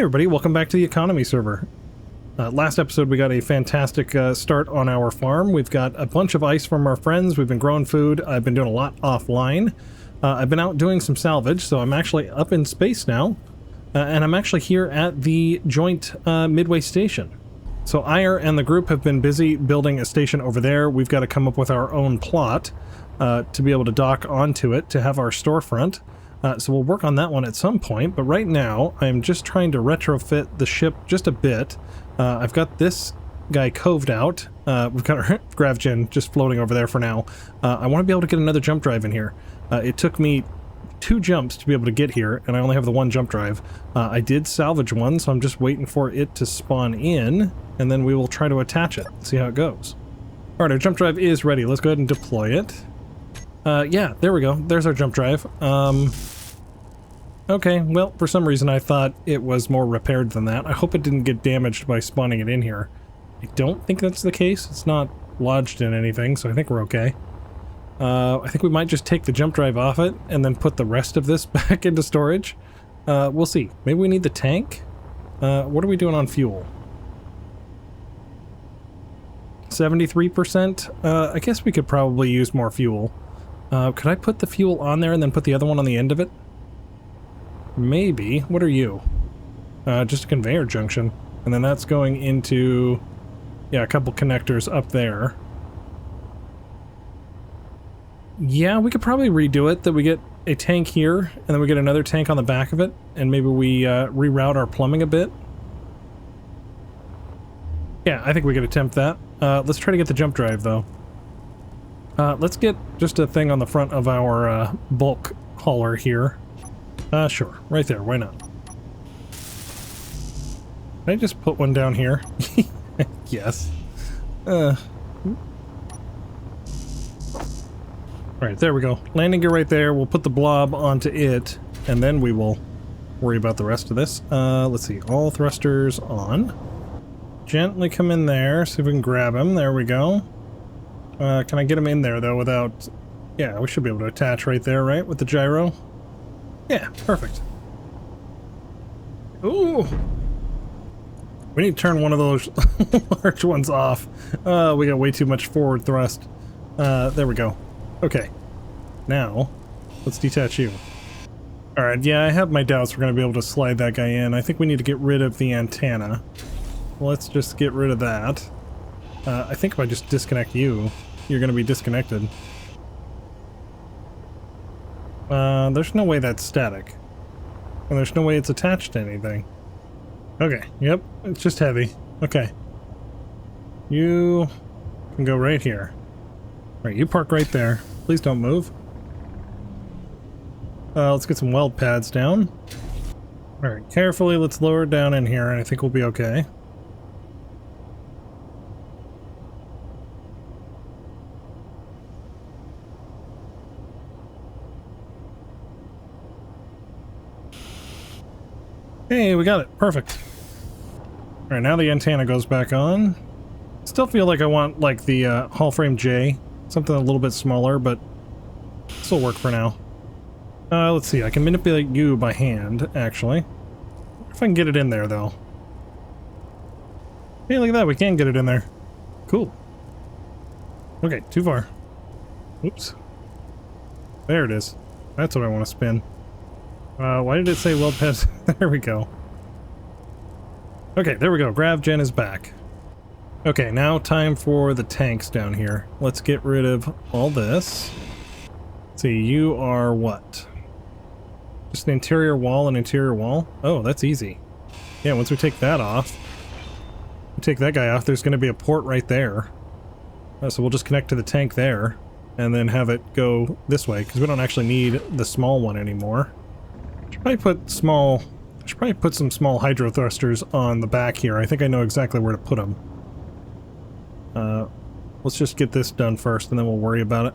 Hey everybody, welcome back to the economy server. Last episode we got a fantastic start on our farm. We've got a bunch of ice from our friends, we've been growing food, I've been doing a lot offline. I've been out doing some salvage, so I'm actually up in space now. And I'm actually here at the joint midway station. So Aegir and the group have been busy building a station over there. We've got to come up with our own plot to be able to dock onto it to have our storefront. So we'll work on that one at some point, but right now I'm just trying to retrofit the ship just a bit. I've got this guy coved out. We've got our GravGen just floating over there for now. I want to be able to get another jump drive in here. It took me 2 jumps to be able to get here, and I only have the 1 jump drive. I did salvage one, so I'm just waiting for it to spawn in, and then we will try to attach it, see how it goes. Alright, our jump drive is ready. Let's go ahead and deploy it. Yeah, there we go. There's our jump drive. Okay, well, for some reason I thought it was more repaired than that. I hope it didn't get damaged by spawning it in here. I don't think that's the case. It's not lodged in anything, so I think we're okay. I think we might just take the jump drive off it and then put the rest of this back into storage. We'll see. Maybe we need the tank? What are we doing on fuel? 73%? I guess we could probably use more fuel. Could I put the fuel on there and then put the other one on the end of it? Maybe. What are you? Just a conveyor junction. And then that's going into, yeah, a couple connectors up there. Yeah, we could probably redo it, that we get a tank here, and then we get another tank on the back of it, and maybe we reroute our plumbing a bit. Yeah, I think we could attempt that. Let's try to get the jump drive, though. Let's get just a thing on the front of our bulk hauler here. Sure. Right there. Why not? Can I just put one down here? Yes. Alright, there we go. Landing gear right there. We'll put the blob onto it, and then we will worry about the rest of this. Let's see. All thrusters on. Gently come in there, see if we can grab him. There we go. Can I get him in there, though, without... Yeah, we should be able to attach right there, right? With the gyro? Yeah, perfect. Ooh! We need to turn one of those large ones off. We got way too much forward thrust. There we go. Okay. Now, let's detach you. Alright, yeah, I have my doubts we're going to be able to slide that guy in. I think we need to get rid of the antenna. Let's just get rid of that. I think if I just disconnect you, you're going to be disconnected. There's no way that's static. And there's no way it's attached to anything. Okay, yep, it's just heavy. Okay. You can go right here. Alright, you park right there. Please don't move. Let's get some weld pads down. Alright, carefully, let's lower it down in here, and I think we'll be okay. Hey, we got it. Perfect. Alright, now the antenna goes back on. Still feel like I want, like, the hull frame J. Something a little bit smaller, but this will work for now. Let's see. I can manipulate you by hand, actually. If I can get it in there, though. Hey, look at that. We can get it in there. Cool. Okay, too far. Oops. There it is. That's what I want to spin. Why did it say weld pads? There we go. Okay, there we go. GravGen is back. Okay, now time for the tanks down here. Let's get rid of all this. Let's see, you are what? Just an interior wall and interior wall? Oh, that's easy. Yeah, once we take that off, we take that guy off, there's going to be a port right there. So we'll just connect to the tank there, and then have it go this way, because we don't actually need the small one anymore. I should probably put some small hydro thrusters on the back here. I think I know exactly where to put them. Let's just get this done first, and then we'll worry about it.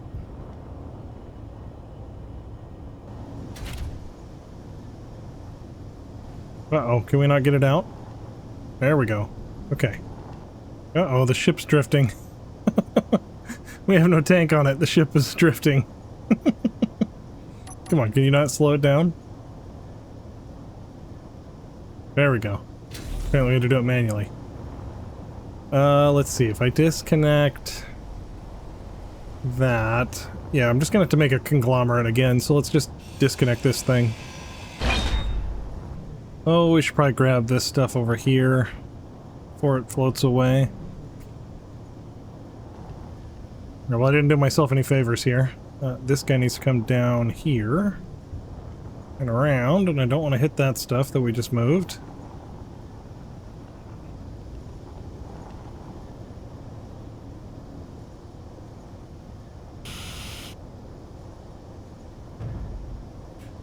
Uh-oh, can we not get it out? There we go. Okay. Uh-oh, the ship's drifting. We have no tank on it. The ship is drifting. Come on, can you not slow it down? There we go. Apparently we had to do it manually. Let's see. If I disconnect that... Yeah, I'm just gonna have to make a conglomerate again, so let's just disconnect this thing. Oh, we should probably grab this stuff over here before it floats away. Well, I didn't do myself any favors here. This guy needs to come down here and around, and I don't want to hit that stuff that we just moved.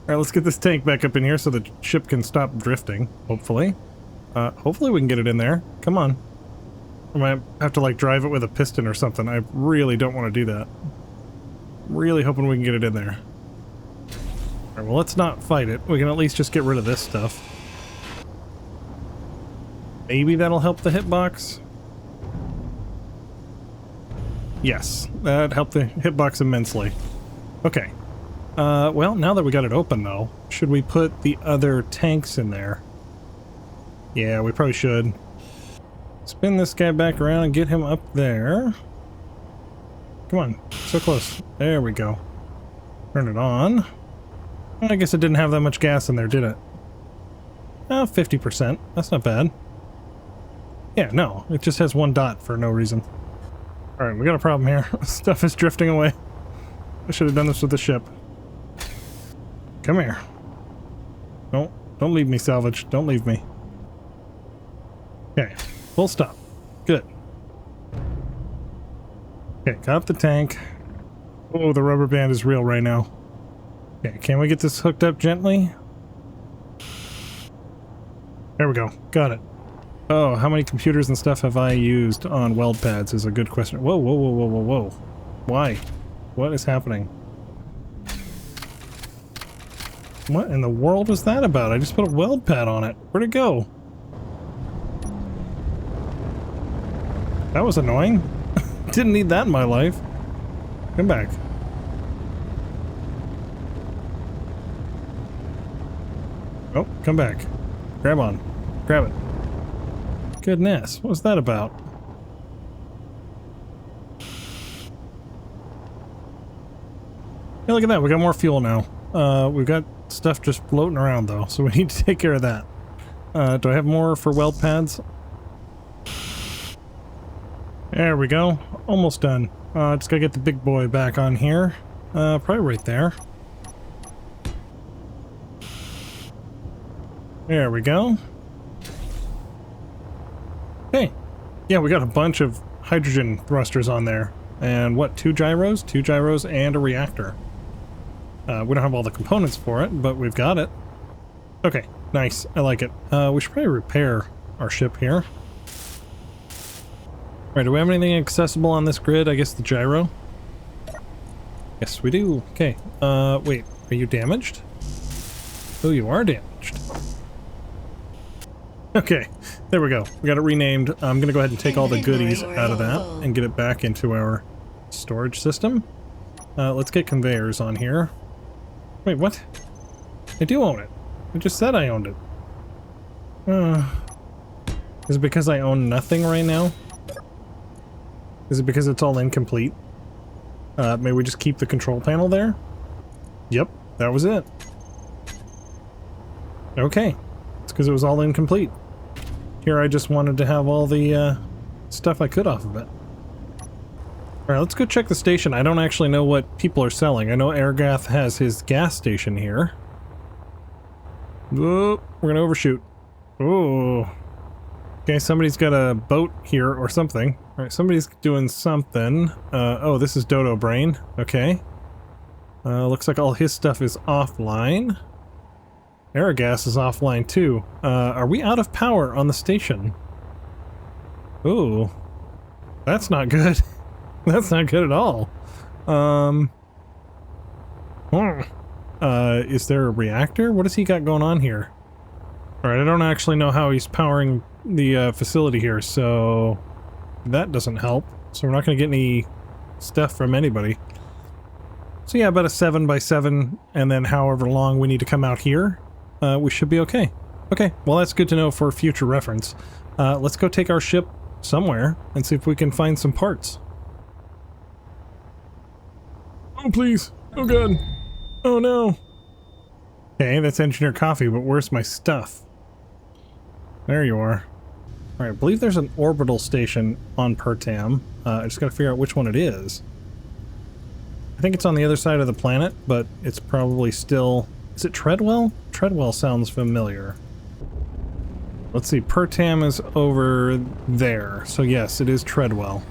Alright, let's get this tank back up in here so the ship can stop drifting, hopefully. Hopefully we can get it in there. Come on. I might have to, like, drive it with a piston or something. I really don't want to do that. Really hoping we can get it in there. Alright, well, let's not fight it. We can at least just get rid of this stuff. Maybe that'll help the hitbox? Yes, that helped the hitbox immensely. Okay. Well, now that we got it open, though, should we put the other tanks in there? Yeah, we probably should. Spin this guy back around and get him up there. Come on, so close. There we go. Turn it on. I guess it didn't have that much gas in there, did it? 50%. That's not bad. Yeah, no, it just has one dot for no reason. Alright, we got a problem here. Stuff is drifting away. I should have done this with the ship. Come here. Don't leave me, salvage. Don't leave me. Okay, full stop. Good. Okay, got up the tank. Oh, the rubber band is real right now. Okay, can we get this hooked up gently? There we go. Got it. Oh, how many computers and stuff have I used on weld pads is a good question. Whoa, whoa, whoa, whoa, whoa, whoa. Why? What is happening? What in the world was that about? I just put a weld pad on it. Where'd it go? That was annoying. Didn't need that in my life. Come back. Oh, come back. Grab on. Grab it. Goodness, what was that about? Hey, look at that. We got more fuel now. We've got stuff just floating around, though, so we need to take care of that. Do I have more for weld pads? There we go. Almost done. Just gotta get the big boy back on here. Probably right there. There we go. Okay. Yeah, we got a bunch of hydrogen thrusters on there. And what, 2 gyros? 2 gyros and a reactor. We don't have all the components for it, but we've got it. Okay, nice. I like it. We should probably repair our ship here. Alright, do we have anything accessible on this grid? I guess the gyro? Yes, we do. Okay. Wait, are you damaged? Oh, you are damaged. Okay, there we go. We got it renamed. I'm gonna go ahead and take all the goodies out of that and get it back into our storage system. Let's get conveyors on here. Wait, what? I do own it. I just said I owned it. Is it because I own nothing right now? Is it because it's all incomplete? May we just keep the control panel there? Yep, that was it. Okay. It's because it was all incomplete. Here I just wanted to have all the stuff I could off of it. Alright, let's go check the station. I don't actually know what people are selling. I know Airgath has his gas station here. Oh, we're gonna overshoot. Oh. Okay, somebody's got a boat here or something. Alright, somebody's doing something. Oh, this is Dodo Brain. Okay. Looks like all his stuff is offline. Aerogas is offline too. Are we out of power on the station? Ooh. That's not good. That's not good at all. Is there a reactor? What has he got going on here? Alright, I don't actually know how he's powering the facility here, so that doesn't help. So we're not going to get any stuff from anybody. So yeah, about a 7x7, and then however long we need to come out here, we should be okay. Okay, well that's good to know for future reference. Let's go take our ship somewhere and see if we can find some parts. Oh, please. Oh, God. Oh, no. Okay, that's engineer coffee, but where's my stuff? There you are. All right, I believe there's an orbital station on Pertam. I just got to figure out which one it is. I think it's on the other side of the planet, but it's probably still... Is it Treadwell? Treadwell sounds familiar. Let's see, Pertam is over there. So yes, it is Treadwell.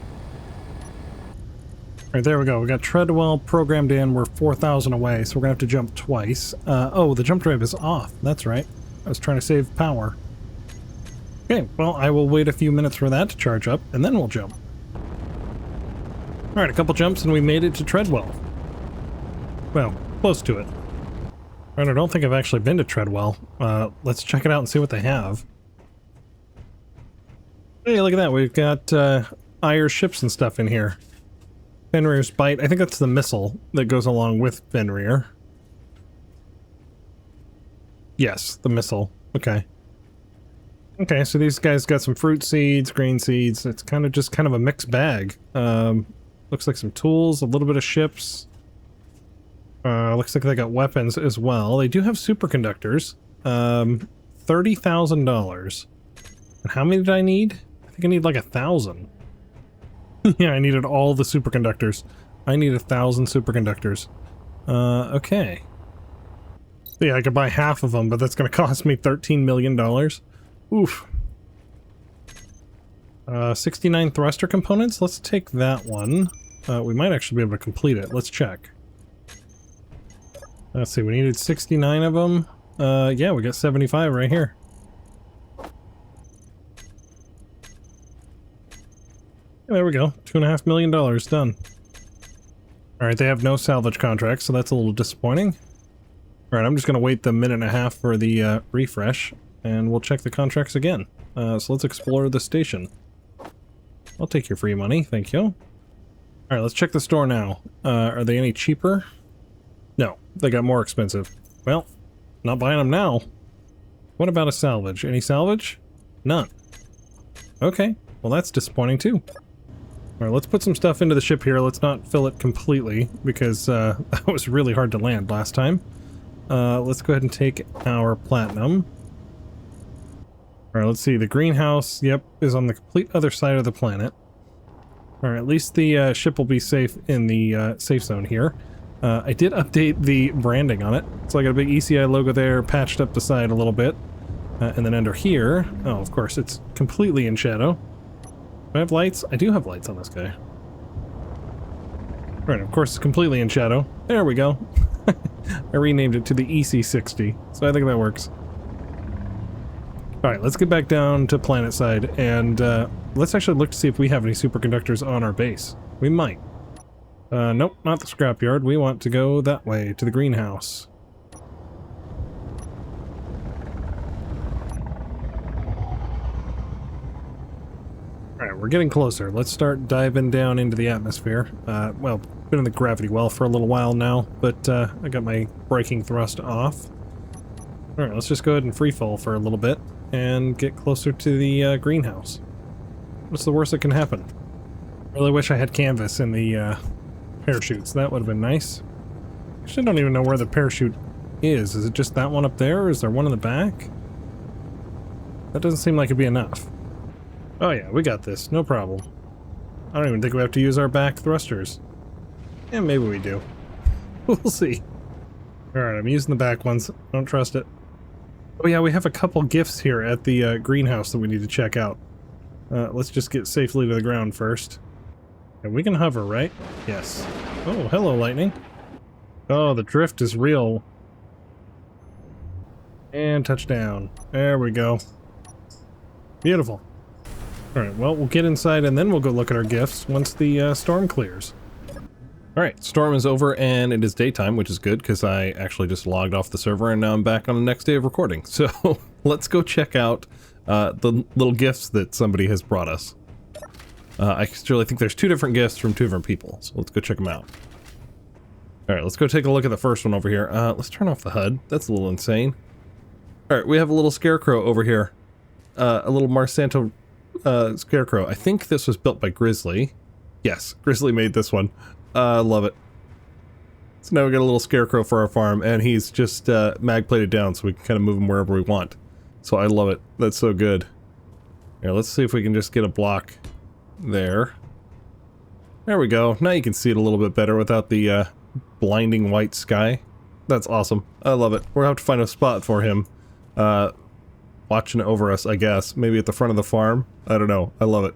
Alright, there we go. We got Treadwell programmed in. We're 4,000 away, so we're gonna have to jump twice. Oh, the jump drive is off. That's right. I was trying to save power. Okay, well, I will wait a few minutes for that to charge up, and then we'll jump. Alright, a couple jumps, and we made it to Treadwell. Well, close to it. Alright, I don't think I've actually been to Treadwell. Let's check it out and see what they have. Hey, look at that. We've got Aegir ships and stuff in here. Fenrir's Bite. I think that's the missile that goes along with Fenrir. Yes, the missile. Okay. Okay, so these guys got some fruit seeds, green seeds. It's kind of a mixed bag. Looks like some tools, a little bit of ships. Looks like they got weapons as well. They do have superconductors. $30,000. And how many did I need? I think I need like 1,000. Yeah, I needed all the superconductors. I need 1,000 superconductors. Okay. Yeah, I could buy half of them, but that's going to cost me $13 million. Oof. 69 thruster components. Let's take that one. We might actually be able to complete it. Let's check. Let's see, we needed 69 of them. Yeah, we got 75 right here. There we go. $2.5 million done. Alright, they have no salvage contracts, so that's a little disappointing. Alright, I'm just going to wait the minute and a half for the refresh, and we'll check the contracts again. So let's explore the station. I'll take your free money, thank you. Alright, let's check the store now. Are they any cheaper? No, they got more expensive. Well, not buying them now. What about a salvage? Any salvage? None. Okay, well that's disappointing too. Alright, let's put some stuff into the ship here. Let's not fill it completely, because that was really hard to land last time. Let's go ahead and take our platinum. Alright, let's see. The greenhouse, yep, is on the complete other side of the planet. Alright, at least the ship will be safe in the safe zone here. I did update the branding on it. So I got a big ECI logo there, patched up the side a little bit. And then under here, oh, of course, it's completely in shadow. Do I have lights? I do have lights on this guy. Right, of course, it's completely in shadow. There we go. I renamed it to the EC60, so I think that works. Alright, let's get back down to planet side, and let's actually look to see if we have any superconductors on our base. We might. Nope, not the scrapyard. We want to go that way, to the greenhouse. Alright, we're getting closer. Let's start diving down into the atmosphere. Well, been in the gravity well for a little while now, but I got my braking thrust off. Alright, let's just go ahead and free fall for a little bit and get closer to the greenhouse. What's the worst that can happen? Really wish I had canvas in the parachutes. That would have been nice. Actually, I don't even know where the parachute is. Is it just that one up there, or is there one in the back? That doesn't seem like it'd be enough. Oh yeah, we got this. No problem. I don't even think we have to use our back thrusters. Yeah, maybe we do. We'll see. Alright, I'm using the back ones. Don't trust it. Oh yeah, we have a couple gifts here at the greenhouse that we need to check out. Let's just get safely to the ground first. And we can hover, right? Yes. Oh, hello, lightning. Oh, the drift is real. And touchdown. There we go. Beautiful. Alright, well, we'll get inside and then we'll go look at our gifts once the storm clears. Alright, storm is over and it is daytime, which is good because I actually just logged off the server and now I'm back on the next day of recording. So let's go check out the little gifts that somebody has brought us. I actually think there's two different gifts from two different people, so let's go check them out. Alright, let's go take a look at the first one over here. Let's turn off the HUD. That's a little insane. Alright, we have a little scarecrow over here. A little Marsanto scarecrow. I think this was built by Grizzly. Yes, Grizzly made this one. I love it. So now we got a little scarecrow for our farm, and he's just mag plated down so we can kind of move him wherever we want. So I love it. That's so good. Here, let's see if we can just get a block there. There we go. Now you can see it a little bit better without the blinding white sky. That's awesome. I love it. We'll have to find a spot for him. Watching over us, I guess. Maybe at the front of the farm. I don't know. I love it.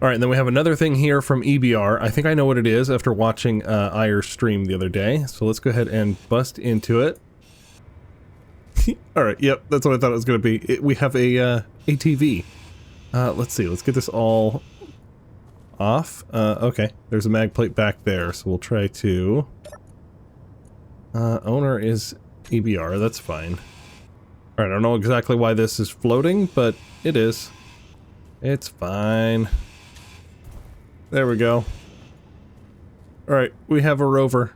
Alright, and then we have another thing here from EBR. I think I know what it is after watching Aegir's stream the other day. So let's go ahead and bust into it. Alright, yep, that's what I thought it was going to be. We have a ATV. Let's see, let's get this all off. Okay, there's a mag plate back there, so we'll try to... owner is EBR, that's fine. Alright, I don't know exactly why this is floating, but it is. It's fine. There we go. Alright, we have a rover.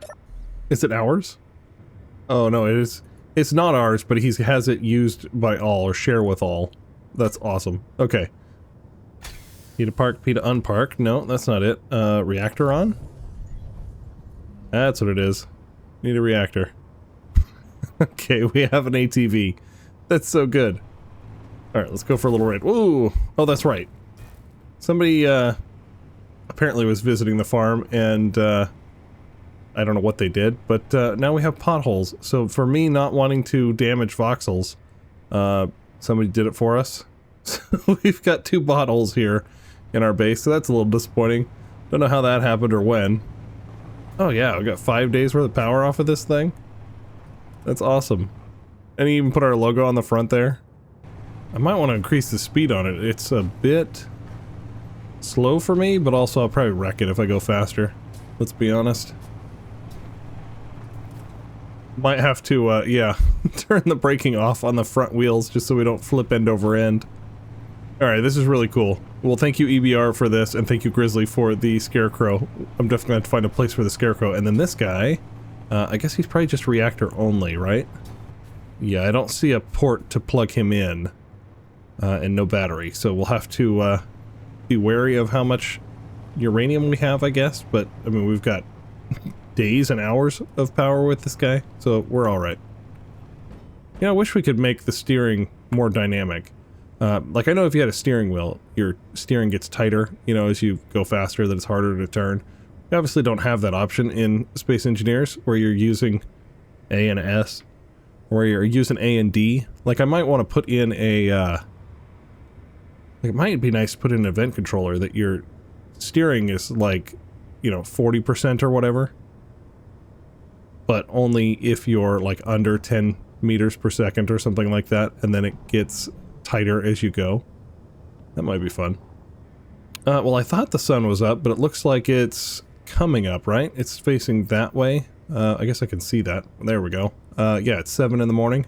Is it ours? Oh no, it is. It's not ours, but he has it used by all, or share with all. That's awesome. Okay. P to park, P to unpark. No, that's not it. Reactor on? That's what it is. Need a reactor. Okay, we have an ATV. That's so good. Alright, let's go for a little ride. Woo! Oh, that's right. Somebody, apparently was visiting the farm, and, I don't know what they did, but, now we have potholes. So for me not wanting to damage voxels, somebody did it for us. So we've got 2 potholes here in our base, so that's a little disappointing. Don't know how that happened or when. Oh yeah, we got 5 days worth of power off of this thing. That's awesome. And even put our logo on the front there. I might want to increase the speed on it. It's a bit slow for me, but also I'll probably wreck it if I go faster. Let's be honest. Might have to, yeah, turn the braking off on the front wheels just so we don't flip end over end. Alright, this is really cool. Well, thank you EBR for this, and thank you Grizzly for the scarecrow. I'm definitely going to have to find a place for the scarecrow. And then this guy, I guess he's probably just reactor only, right? Yeah, I don't see a port to plug him in, and no battery. So we'll have to be wary of how much uranium we have, I guess. But, I mean, we've got days and hours of power with this guy, so we're alright. Yeah, I wish we could make the steering more dynamic. Like, I know if you had a steering wheel, your steering gets tighter, you know, as you go faster, that it's harder to turn. We obviously don't have that option in Space Engineers, where you're using A and S, or you're using A and D. Like, I might want to put in a, like, it might be nice to put in an event controller that your steering is, like, you know, 40% or whatever. But only if you're, like, under 10 meters per second or something like that, and then it gets tighter as you go. That might be fun. Well, I thought the sun was up, but it looks like it's coming up, right? It's facing that way. I guess I can see that. There we go. Yeah, it's 7 in the morning.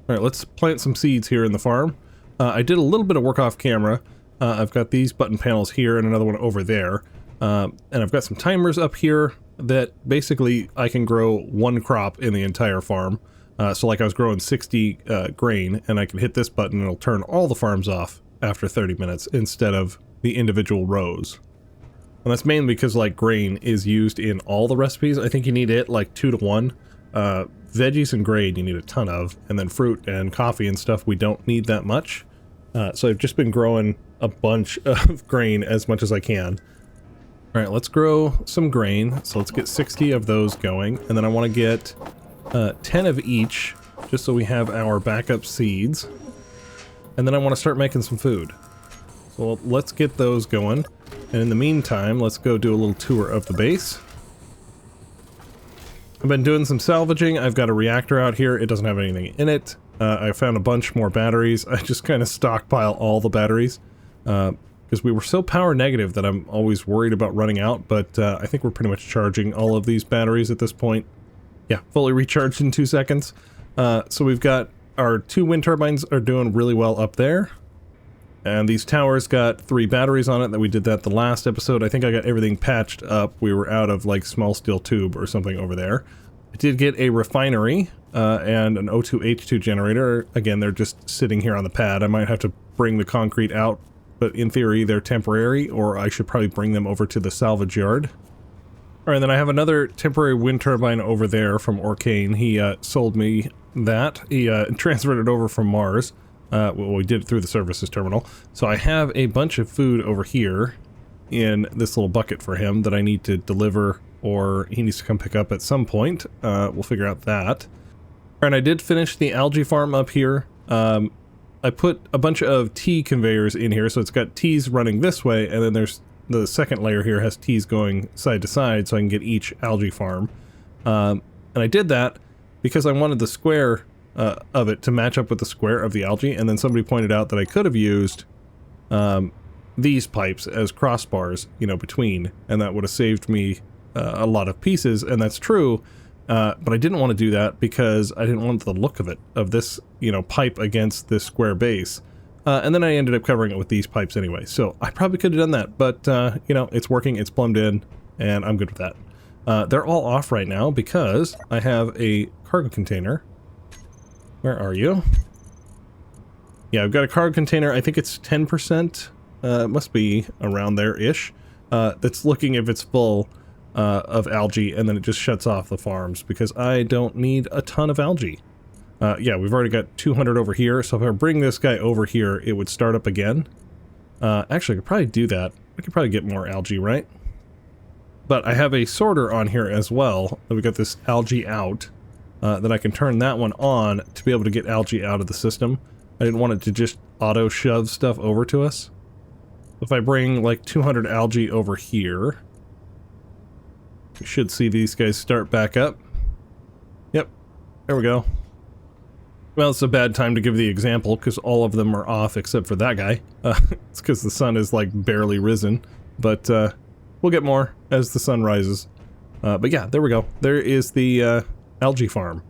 Alright, let's plant some seeds here in the farm. I did a little bit of work off camera. I've got these button panels here and another one over there. And I've got some timers up here that basically I can grow 1 crop in the entire farm. So like I was growing 60 grain, and I can hit this button and it'll turn all the farms off after 30 minutes instead of the individual rows. And that's mainly because, like, grain is used in all the recipes. I think you need it like 2 to 1. Veggies and grain you need a ton of, and then fruit and coffee and stuff we don't need that much. So I've just been growing a bunch of grain as much as I can. Alright, let's grow some grain. So let's get 60 of those going, and then I want to get 10 of each, just so we have our backup seeds. And then I want to start making some food. So let's get those going. And in the meantime, let's go do a little tour of the base. I've been doing some salvaging. I've got a reactor out here. It doesn't have anything in it. I found a bunch more batteries. I just kind of stockpile all the batteries. Because we were so power negative that I'm always worried about running out. But I think we're pretty much charging all of these batteries at this point. Yeah, fully recharged in 2 seconds. So we've got our 2 wind turbines are doing really well up there. And these towers got 3 batteries on it. That we did that the last episode. I think I got everything patched up. We were out of, like, small steel tube or something over there. I did get a refinery and an O2H2 generator. Again, they're just sitting here on the pad. I might have to bring the concrete out, but in theory they're temporary, or I should probably bring them over to the salvage yard. Alright, then I have another temporary wind turbine over there from Orcane. He sold me that. He transferred it over from Mars. Well, we did it through the services terminal. So I have a bunch of food over here in this little bucket for him that I need to deliver, or he needs to come pick up at some point. We'll figure out that. And I did finish the algae farm up here. I put a bunch of tea conveyors in here, so it's got teas running this way, and then there's the second layer here has teas going side to side, so I can get each algae farm. And I did that because I wanted the square of it to match up with the square of the algae, and then somebody pointed out that I could have used these pipes as crossbars, you know, between, and that would have saved me a lot of pieces, and that's true. But I didn't want to do that because I didn't want the look of it, of this, you know, pipe against this square base. And then I ended up covering it with these pipes anyway. So I probably could have done that, but, you know, it's working, it's plumbed in, and I'm good with that. They're all off right now because I have a cargo container. Where are you? Yeah, I've got a cargo container. I think it's 10%. It must be around there-ish. That's looking if it's full of algae, and then it just shuts off the farms because I don't need a ton of algae. Yeah, we've already got 200 over here, so if I bring this guy over here, it would start up again. Actually, I could probably do that. I could probably get more algae, right? But I have a sorter on here as well. We got this algae out, that I can turn that one on to be able to get algae out of the system. I didn't want it to just auto-shove stuff over to us. If I bring like 200 algae over here, we should see these guys start back up. Yep, there we go. Well, it's a bad time to give the example because all of them are off except for that guy. It's because the sun is like barely risen, but we'll get more as the sun rises. But yeah, there we go. There is the algae farm.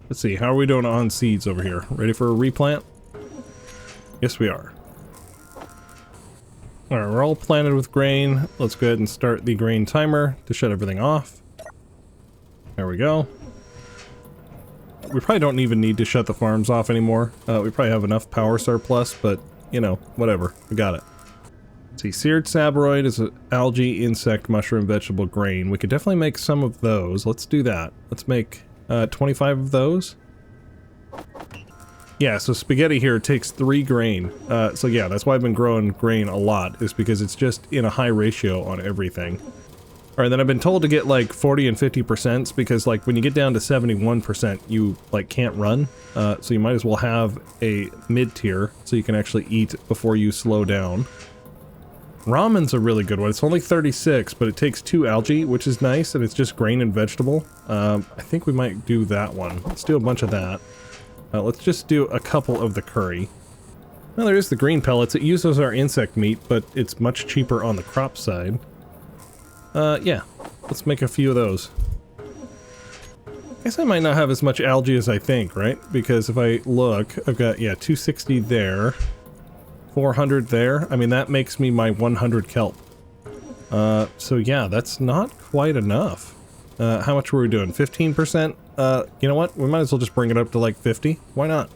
Let's see, how are we doing on seeds over here? Ready for a replant? Yes, we are. Alright, we're all planted with grain. Let's go ahead and start the grain timer to shut everything off. There we go. We probably don't even need to shut the farms off anymore. We probably have enough power surplus, but, you know, whatever. We got it. Let's see, seared sabroid is an algae, insect, mushroom, vegetable, grain. We could definitely make some of those. Let's do that. Let's make 25 of those. Yeah, so spaghetti here takes 3 grain. So yeah, that's why I've been growing grain a lot, is because it's just in a high ratio on everything. Alright, then I've been told to get like 40 and 50% because like when you get down to 71%, you like can't run. So you might as well have a mid-tier so you can actually eat before you slow down. Ramen's a really good one. It's only 36, but it takes 2 algae, which is nice, and it's just grain and vegetable. I think we might do that one. Let's do a bunch of that. Let's just do a couple of the curry. Well, there is the green pellets. It uses our insect meat, but it's much cheaper on the crop side. Yeah, let's make a few of those. I guess I might not have as much algae as I think, right? Because if I look, I've got, yeah, 260 there, 400 there. I mean, that makes me my 100 kelp. So yeah, that's not quite enough. How much were we doing? 15%? You know what? We might as well just bring it up to like 50. Why not?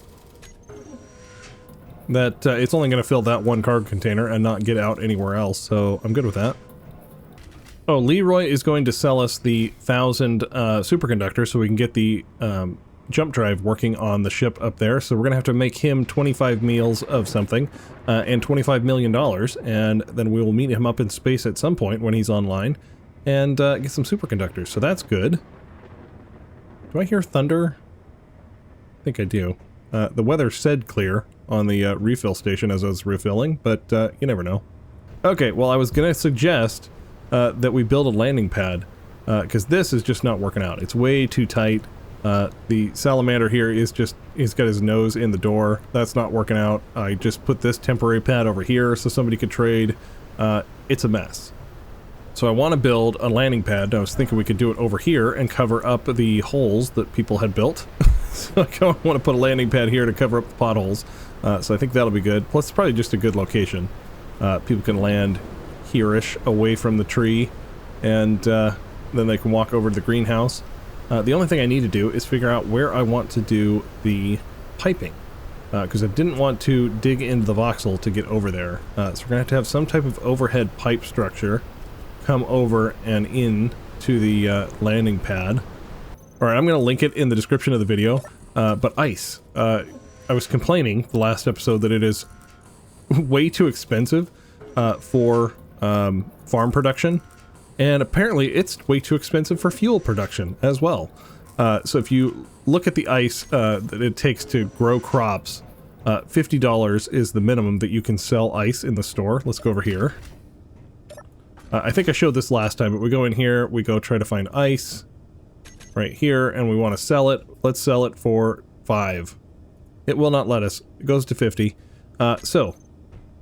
That, it's only going to fill that one cargo container and not get out anywhere else, so I'm good with that. Oh, Leroy is going to sell us the 1,000 superconductors so we can get the jump drive working on the ship up there. So we're going to have to make him 25 meals of something and $25 million. And then we will meet him up in space at some point when he's online and get some superconductors. So that's good. Do I hear thunder? I think I do. The weather said clear on the refill station as I was refilling, but you never know. Okay, well, I was going to suggest that we build a landing pad, because this is just not working out. It's way too tight. The salamander here is just, he's got his nose in the door. That's not working out. I just put this temporary pad over here so somebody could trade. It's a mess. So I want to build a landing pad. I was thinking we could do it over here and cover up the holes that people had built. So I want to put a landing pad here to cover up the potholes. So I think that'll be good. Plus, it's probably just a good location. People can land here-ish away from the tree, and then they can walk over to the greenhouse. The only thing I need to do is figure out where I want to do the piping. Because I didn't want to dig into the voxel to get over there. So we're going to have to have some type of overhead pipe structure come over and in to the landing pad. Alright, I'm going to link it in the description of the video. But ice. I was complaining the last episode that it is way too expensive for farm production. And apparently it's way too expensive for fuel production as well. So if you look at the ice that it takes to grow crops, $50 is the minimum that you can sell ice in the store. Let's go over here. I think I showed this last time, but we go in here, we go try to find ice right here, and we want to sell it. Let's sell it for 5. It will not let us. It goes to 50. So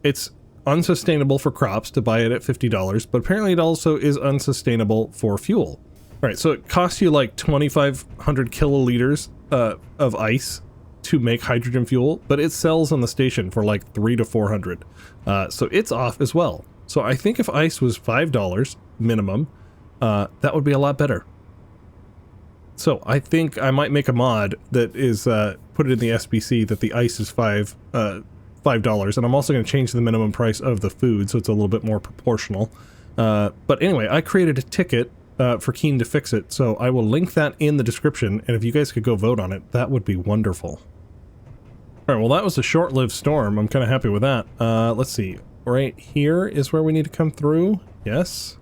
it's unsustainable for crops to buy it at $50, but apparently it also is unsustainable for fuel. Right, so it costs you like 2,500 kiloliters of ice to make hydrogen fuel, but it sells on the station for like 300 to 400. So it's off as well. So I think if ice was $5 minimum, that would be a lot better. So I think I might make a mod that is put it in the SBC that the ice is $5, and I'm also going to change the minimum price of the food so it's a little bit more proportional. But anyway, I created a ticket for Keen to fix it, so I will link that in the description, and if you guys could go vote on it, that would be wonderful. Alright, well that was a short-lived storm. I'm kind of happy with that. Let's see. Right here is where we need to come through. Yes.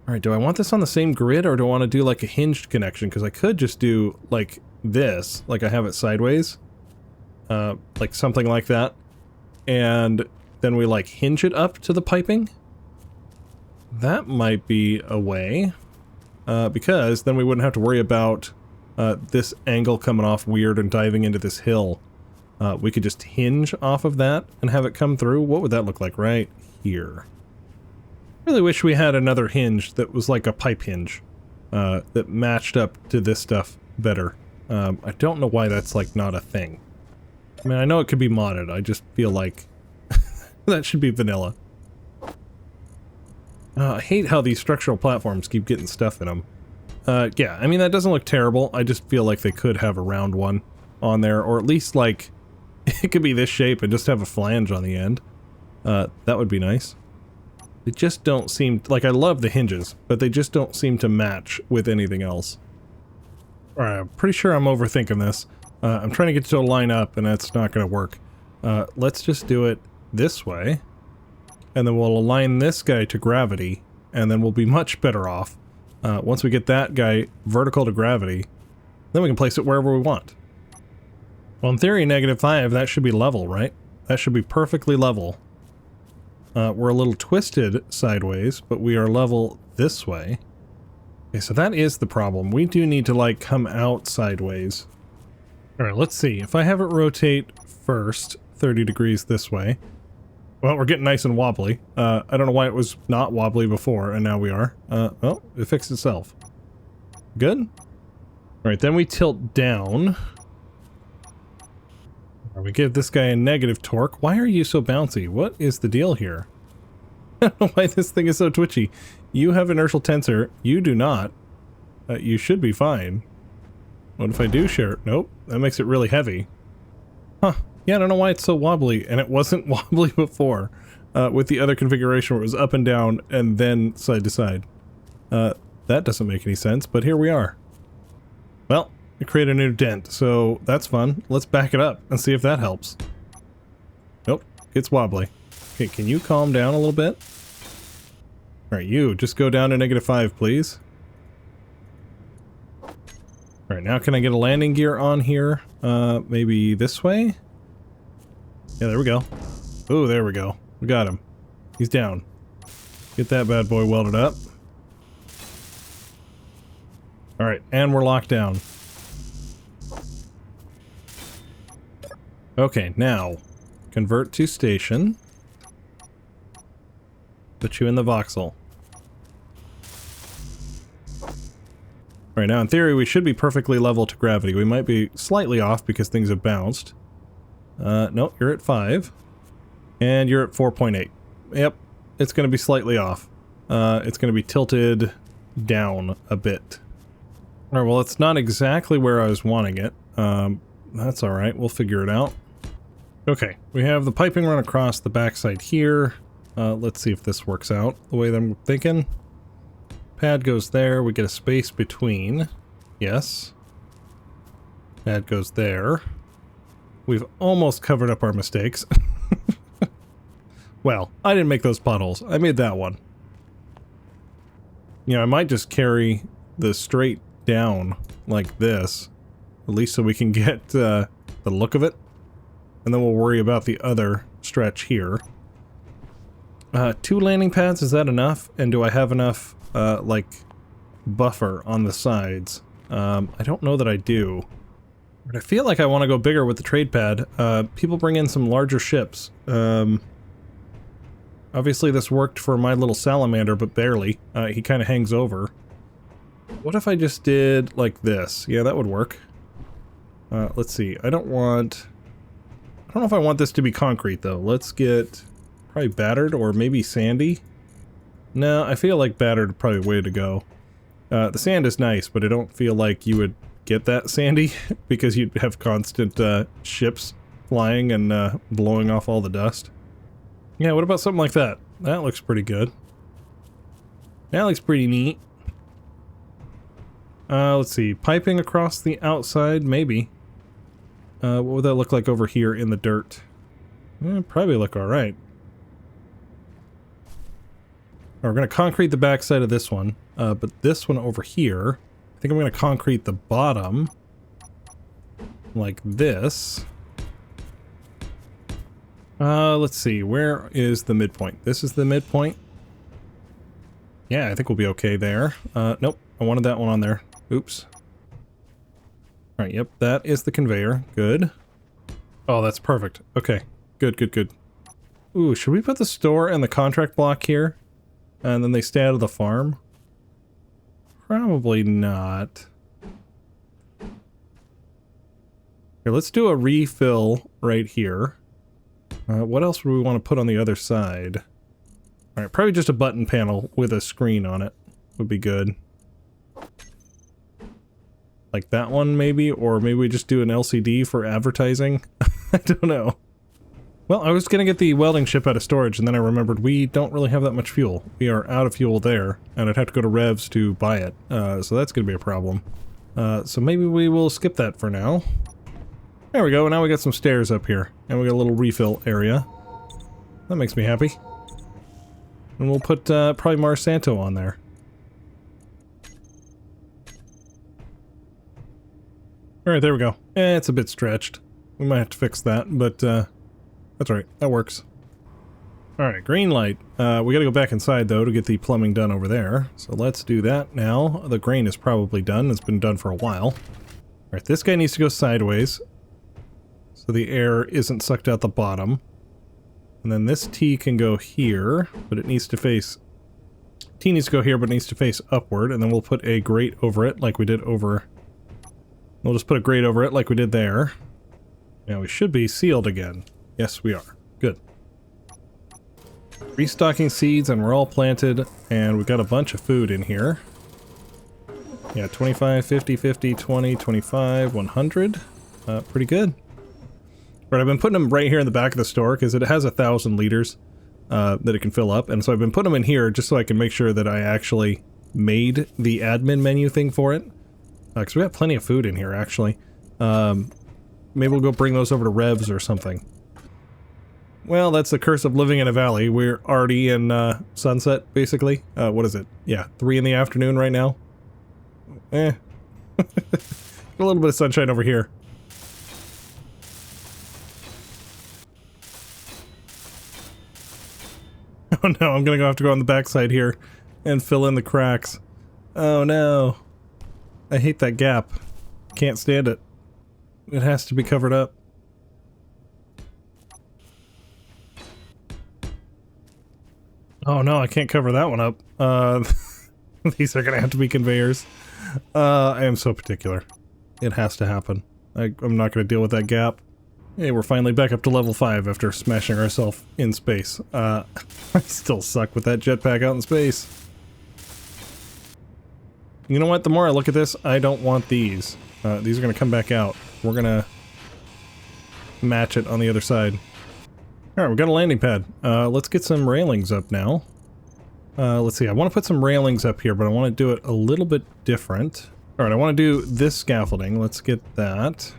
Alright, do I want this on the same grid, or do I want to do like a hinged connection? Because I could just do like this, like I have it sideways. Like something like that. And then we like hinge it up to the piping. That might be a way, because then we wouldn't have to worry about this angle coming off weird and diving into this hill. We could just hinge off of that and have it come through. What would that look like right here? Really wish we had another hinge that was like a pipe hinge that matched up to this stuff better. I don't know why that's like not a thing. I mean, I know it could be modded. I just feel like that should be vanilla. I hate how these structural platforms keep getting stuff in them. Yeah, I mean, that doesn't look terrible. I just feel like they could have a round one on there, or at least, like, it could be this shape and just have a flange on the end. That would be nice. They just don't seem... Like, I love the hinges, but they just don't seem to match with anything else. Alright, I'm pretty sure I'm overthinking this. I'm trying to get to a line up, and that's not going to work. Let's just do it this way. And then we'll align this guy to gravity, and then we'll be much better off. Once we get that guy vertical to gravity, then we can place it wherever we want. Well, in theory, -5, that should be level, right? That should be perfectly level. We're a little twisted sideways, but we are level this way. Okay, so that is the problem. We do need to, like, come out sideways. Alright, let's see. If I have it rotate first, 30 degrees this way... Well, we're getting nice and wobbly. I don't know why it was not wobbly before, and now we are. Oh, it fixed itself. Good. Alright, then we tilt down. We give this guy a negative torque. Why are you so bouncy? What is the deal here? I don't know why this thing is so twitchy. You have inertial tensor. You do not. You should be fine. What if I do share it? Nope. That makes it really heavy. Huh. Yeah, I don't know why it's so wobbly, and it wasn't wobbly before, with the other configuration where it was up and down and then side to side. That doesn't make any sense, but here we are. Well, it created a new dent, so that's fun. Let's back it up and see if that helps. Nope, it's wobbly. Okay, can you calm down a little bit? Alright, you, just go down to -5, please. Alright, now can I get a landing gear on here? Maybe this way? Yeah, there we go. Oh, there we go. We got him. He's down. Get that bad boy welded up. Alright, and we're locked down. Okay, now, convert to station. Put you in the voxel. Alright, now in theory we should be perfectly level to gravity. We might be slightly off because things have bounced. No, you're at 5. And you're at 4.8. Yep, it's going to be slightly off. It's going to be tilted down a bit. Alright, well, it's not exactly where I was wanting it. That's alright, we'll figure it out. Okay, we have the piping run across the backside here. Let's see if this works out the way that I'm thinking. Pad goes there, we get a space between. Yes. Pad goes there. We've almost covered up our mistakes. Well, I didn't make those potholes. I made that one. You know, I might just carry the straight down like this, at least so we can get the look of it, and then we'll worry about the other stretch here. 2 landing pads, is that enough? And do I have enough like buffer on the sides? I don't know that I do, but I feel like I want to go bigger with the trade pad. People bring in some larger ships. Obviously this worked for my little salamander, but barely. He kind of hangs over. What if I just did like this? Yeah, that would work. Let's see. I don't know if I want this to be concrete, though. Let's get probably battered or maybe sandy. No, I feel like battered probably way to go. The sand is nice, but I don't feel like you would get that sandy because you'd have constant ships flying and blowing off all the dust. Yeah, what about something like that? That looks pretty good. That looks pretty neat. Let's see. Piping across the outside, maybe. What would that look like over here in the dirt? Probably look alright. We're going to concrete the backside of this one, but this one over here, I think I'm going to concrete the bottom like this. Let's see, where is the midpoint? This is the midpoint. Yeah, I think we'll be okay there. Nope, I wanted that one on there. Oops. Alright, yep, that is the conveyor. Good. Oh, that's perfect. Okay, good, good, good. Ooh, should we put the store and the contract block here? And then they stay out of the farm? Probably not. Here, let's do a refill right here. What else would we want to put on the other side? Alright, probably just a button panel with a screen on it would be good. Like that one, maybe? Or maybe we just do an LCD for advertising? I don't know. Well, I was gonna get the welding ship out of storage, and then I remembered we don't really have that much fuel. We are out of fuel there, and I'd have to go to Revs to buy it. So that's gonna be a problem. So maybe we will skip that for now. There we go, now we got some stairs up here, and we got a little refill area. That makes me happy. And we'll put probably Mars Santo on there. Alright, there we go. It's a bit stretched. We might have to fix that, but that's right, that works. Alright, green light. We gotta go back inside, though, to get the plumbing done over there. So let's do that now. The grain is probably done. It's been done for a while. Alright, this guy needs to go sideways, so the air isn't sucked out the bottom. And then this T can go here, but it needs to face... T needs to go here, but it needs to face upward, and then we'll put a grate over it, like we did over... We'll just put a grate over it, like we did there. Now we should be sealed again. Yes, we are. Good. Restocking seeds, and we're all planted, and we've got a bunch of food in here. Yeah, 25, 50, 50, 20, 25, 100. Pretty good. Right, I've been putting them right here in the back of the store, because it has 1,000 liters that it can fill up, and so I've been putting them in here just so I can make sure that I actually made the admin menu thing for it. Because we have plenty of food in here, actually. Maybe we'll go bring those over to Revs or something. Well, that's the curse of living in a valley. We're already in sunset, basically. What is it? Yeah, 3 in the afternoon right now. A little bit of sunshine over here. Oh no, I'm gonna have to go on the backside here and fill in the cracks. Oh no. I hate that gap. Can't stand it. It has to be covered up. Oh no, I can't cover that one up. These are gonna have to be conveyors. I am so particular. It has to happen. I'm not gonna deal with that gap. Hey, we're finally back up to level 5 after smashing ourselves in space. I still suck with that jetpack out in space. You know what? The more I look at this, I don't want these. These are going to come back out. We're going to match it on the other side. Alright, we've got a landing pad. Let's get some railings up now. Let's see, I want to put some railings up here, but I want to do it a little bit different. Alright, I want to do this scaffolding. Let's get that.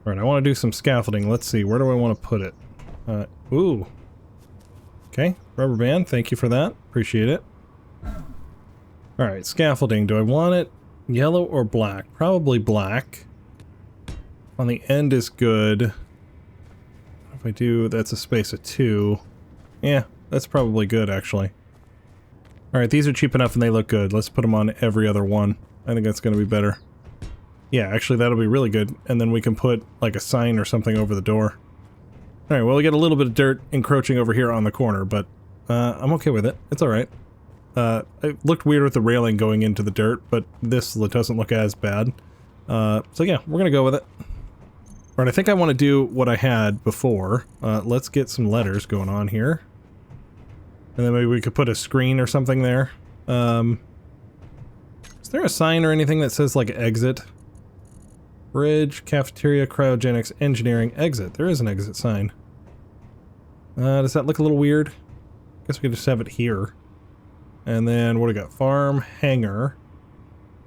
Alright, I want to do some scaffolding. Let's see, where do I want to put it? Ooh. Okay, rubber band, thank you for that. Appreciate it. Alright, scaffolding. Do I want it yellow or black? Probably black. On the end is good. If I do, that's a space of 2. Yeah, that's probably good, actually. Alright, these are cheap enough and they look good. Let's put them on every other one. I think that's going to be better. Yeah, actually that'll be really good. And then we can put, like, a sign or something over the door. Alright, well, we got a little bit of dirt encroaching over here on the corner, but I'm okay with it. It's alright. It looked weird with the railing going into the dirt, but this doesn't look as bad. So yeah, we're gonna go with it. Alright, I think I want to do what I had before. Let's get some letters going on here. And then maybe we could put a screen or something there. Is there a sign or anything that says, like, exit? Bridge, cafeteria, cryogenics, engineering, exit. There is an exit sign. Does that look a little weird? Guess we could just have it here. And then, what do we got? Farm, hangar.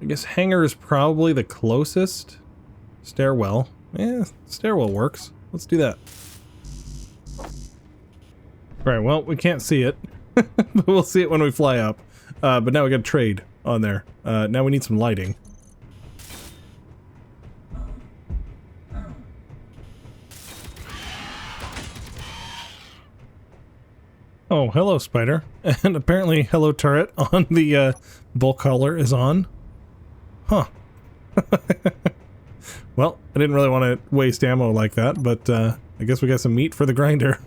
I guess hangar is probably the closest. Stairwell. Yeah, stairwell works. Let's do that. Right, well, we can't see it. But we'll see it when we fly up. But now we got a trade on there. Now we need some lighting. Oh, hello, spider. And apparently, hello, turret on the bulk hauler is on. Huh. Well, I didn't really want to waste ammo like that, but I guess we got some meat for the grinder.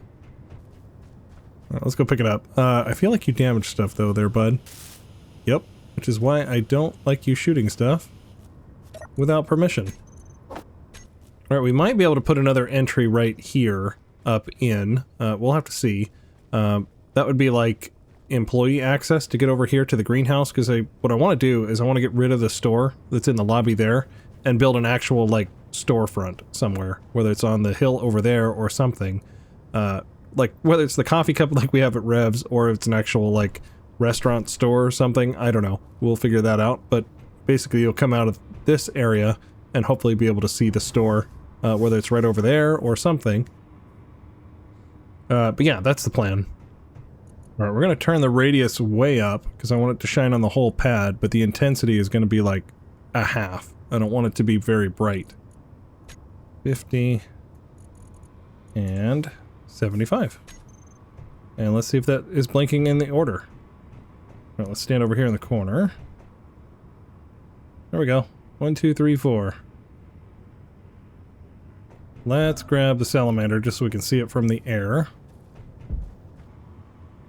Alright, let's go pick it up. I feel like you damaged stuff, though, there, bud. Yep, which is why I don't like you shooting stuff without permission. Alright, we might be able to put another entry right here up in. We'll have to see. That would be like employee access to get over here to the greenhouse, because what I want to do is I want to get rid of the store that's in the lobby there and build an actual, like, storefront somewhere, whether it's on the hill over there or something. Like, whether it's the coffee cup like we have at Rev's, or if it's an actual, like, restaurant store or something, I don't know. We'll figure that out, but basically you'll come out of this area and hopefully be able to see the store, whether it's right over there or something. But yeah, that's the plan. Alright, we're going to turn the radius way up, because I want it to shine on the whole pad, but the intensity is going to be like a half. I don't want it to be very bright. 50 and 75. And let's see if that is blinking in the order. Alright, let's stand over here in the corner. There we go. 1, 2, 3, 4. Let's grab the salamander just so we can see it from the air.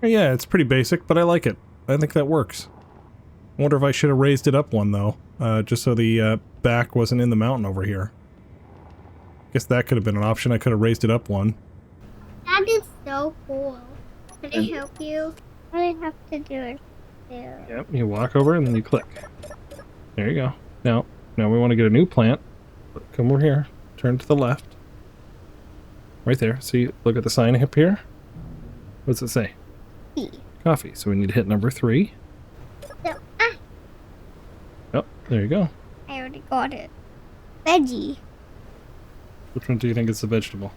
Yeah, it's pretty basic, but I like it. I think that works. I wonder if I should have raised it up one, though. Just so the back wasn't in the mountain over here. Guess that could have been an option. I could have raised it up one. That is so cool. Can I help you? What do I have to do it there? Yep, you walk over and then you click. There you go. Now we want to get a new plant. Come over here. Turn to the left. Right there. See, look at the sign up here. What's it say? Coffee. So we need to hit number 3. So, Yep, there you go. I already got it. Veggie. Which one do you think is the vegetable?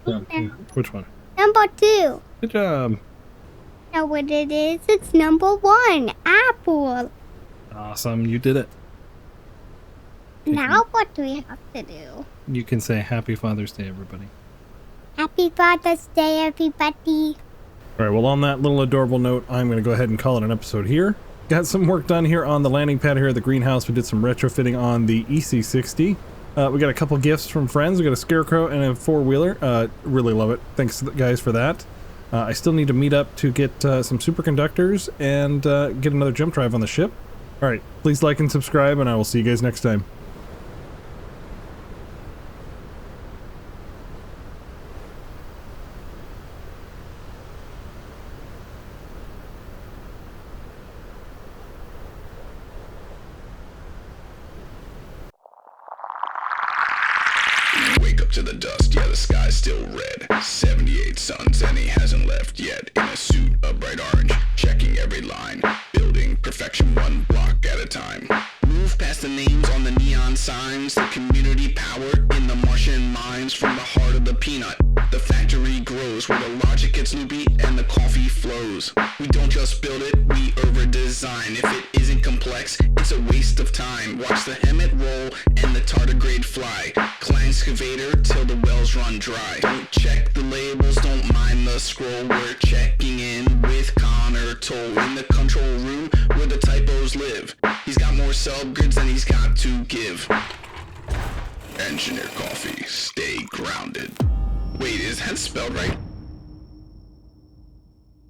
Which one? Number 2. Good job. Know what it is? It's number 1. Apple. Awesome, you did it. Now what do we have to do? You can say Happy Father's Day, everybody. Happy Father's Day, everybody. Alright, well, on that little adorable note, I'm going to go ahead and call it an episode here. Got some work done here on the landing pad here at the greenhouse. We did some retrofitting on the EC60. We got a couple gifts from friends. We got a scarecrow and a 4-wheeler. Really love it. Thanks, guys, for that. I still need to meet up to get some superconductors and get another jump drive on the ship. Alright, please like and subscribe, and I will see you guys next time. wake up to the dust, yeah, the sky's still red. 78 suns and he hasn't left yet. In a suit of bright orange, checking every line. Building perfection one block at a time. Move past the names on the neon signs. The community power in the Martian mines. From the heart of the peanut, the factory grows, where the logic gets loopy and the coffee flows. We don't just build it, we over-design. If it isn't complex, it's a waste of time. Watch the Hemet roll and the tardigrade fly. Climb excavator till the wells run dry. Don't check the labels, don't mind the scroll. We're checking in with Connor Toll in the control room where the typos live. He's got more subgrids than he's got to give. Engineer coffee, stay grounded. Wait, is that spelled right?